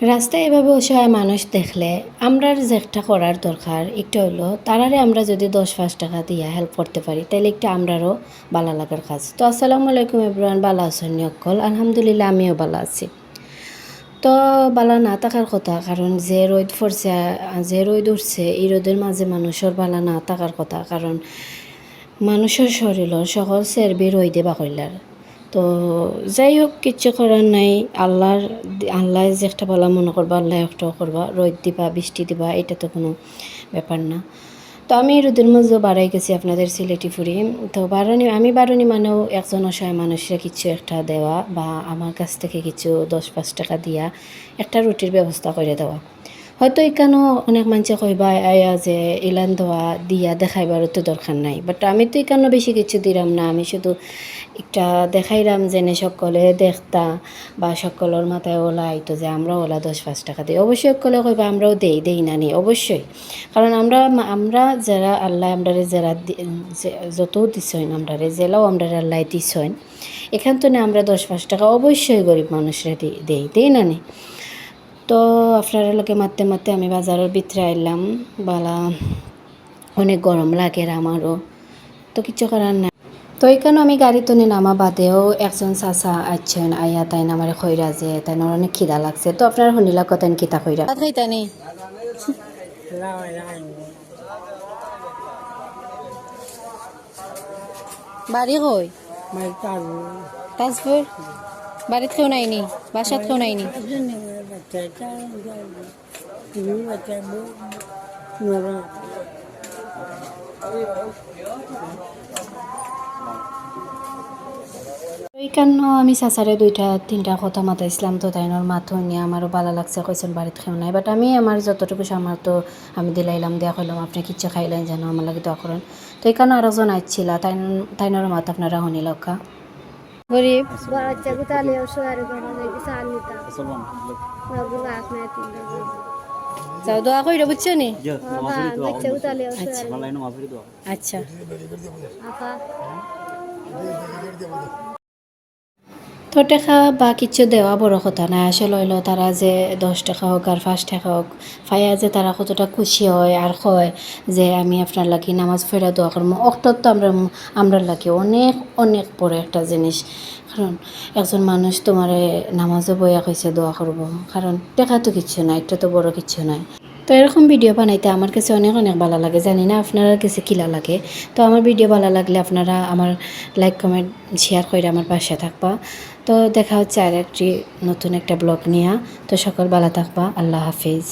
রাস্তায় এভাবে অসহায় মানুষ দেখলে আমরার যেটা করার দরকার একটা হলো তারারে আমরা যদি 10-5 টাকা দিয়া হেল্প করতে পারি তাহলে একটা আমরারও ভালো লাগার কাজ। তো আসসালামু আলাইকুম এভরিওয়ান, ভালো আছেন নিয়কল? আলহামদুলিল্লাহ আমিও ভালো আছি। তো ভালো না থাকার কথা, কারণ যে রোদ পড়ছে, যে রোদ উঠছে, এই রোদের মাঝে মানুষের ভালো না থাকার কথা, কারণ মানুষের শরীরের সকল চেরবি রইদে বাকইলার। তো যাই হোক, কিচ্ছু করার নাই। আল্লাহ যে একটা বলা মনে করবা, আল্লাহ একটাও করবা, রোদ দিবা বৃষ্টি দিবা, এটা তো কোনো ব্যাপার না। তো আমি রোদের মধ্যে বাড়াই গেছি আপনাদের সিলেটি ফুরি। তো আমি বারণি মানেও একজন অসহায় মানুষের কিছু একটা দেওয়া, বা আমার কাছ থেকে কিছু 10-5 টাকা দিয়া একটা রুটির ব্যবস্থা করে দেওয়া। হয়তো এখানেও অনেক মানুষে কইবা আয়া যে ইলান দেওয়া দিয়া দেখাইবারও তো দরকার নাই, বাট আমি তো এখানেও বেশি কিছু দিলাম না। আমি শুধু একটা দেখাইলাম যেনে সকলে দেখতা বা সকলের মাথায় ওলা আইতো যে আমরা ওলা 10-5 টাকা দিই। অবশ্যই সকলে কইবা আমরাও দেই না নি, অবশ্যই। কারণ আমরা যারা আল্লাহ আমরারে যারা যত দিছইন আমরারে জেলাও আমরারে আল্লাহ দিছইন, এখান তো না আমরা 10-5 টাকা অবশ্যই গরিব মানুষরা দেই না নি। তো আপনারা লোকে মারতে মারতে আমি বাজারের ভিতরে আইলাম। বালা অনেক গরম লাগে আমারও, তো কিছু করার নাই। তো এখানে আমি গাড়িতে নামা বাদেও একজন চাচা আছেন, আইয়া তাই নামারে খৈরা যে তাই অনেক খিদা লাগছে। তো আপনারা শুনিলা কতেন কিতা খৈরা খাইতানি বাড়ি কই? তাজপুর। বাড়িত কেউ নাইনি? বাসাত কেউ নাইনি? এইখানে আমি চাচারে 2-3টা কথা মাতাইছিলাম। তো তাইনোর মাথা নিয়ে আমারও ভালো লাগছে, কইছেন বাড়িতে খেও নাই। বাট আমি আমার যতটুকু সামর্থ্য আমি দিলাইলাম, দেওয়া কইলাম আপনি কিচ্ছু খাইলেন যেন আমার লাগে দোয়া করেন। তো এইখানে আরেকজন আইছিল, তাইনোর মাত আপনারা শুনি লক্কা। গরিব যাও দোয়া কইরা, বুঝছো নি? আচ্ছা। তো টাকা বা কিছু দেওয়া বড় কথা না, আসলে হইল তারা যে 10 টাকা হোক আর 5 টাকা হোক ফাইয়া যে তারা কতটা খুশি হয় আর কয় যে আমি আপনার লাগি নামাজ ফেরা দোয়া করবো। অক্টর তো আমরা লাগি অনেক অনেক বড় একটা জিনিস। কারণ একজন মানুষ তোমার নামাজও বইয়া কইছে দোয়া করবো, কারণ টাকা তো কিচ্ছু নাই, এটা তো বড় কিচ্ছু নাই। তো এরকম ভিডিও বানাইতে আমার কাছে অনেক অনেক ভালো লাগে, জানি না আপনারা কাছে কিলা লাগে। তো আমার ভিডিও ভালো লাগলে আপনারা আমার লাইক কমেন্ট শেয়ার করে আমার পাশে থাকবা। তো দেখা হচ্ছে আর একটি নতুন একটা ব্লগ নিয়ে। তো সকল ভালো থাকবা, আল্লাহ হাফিজ।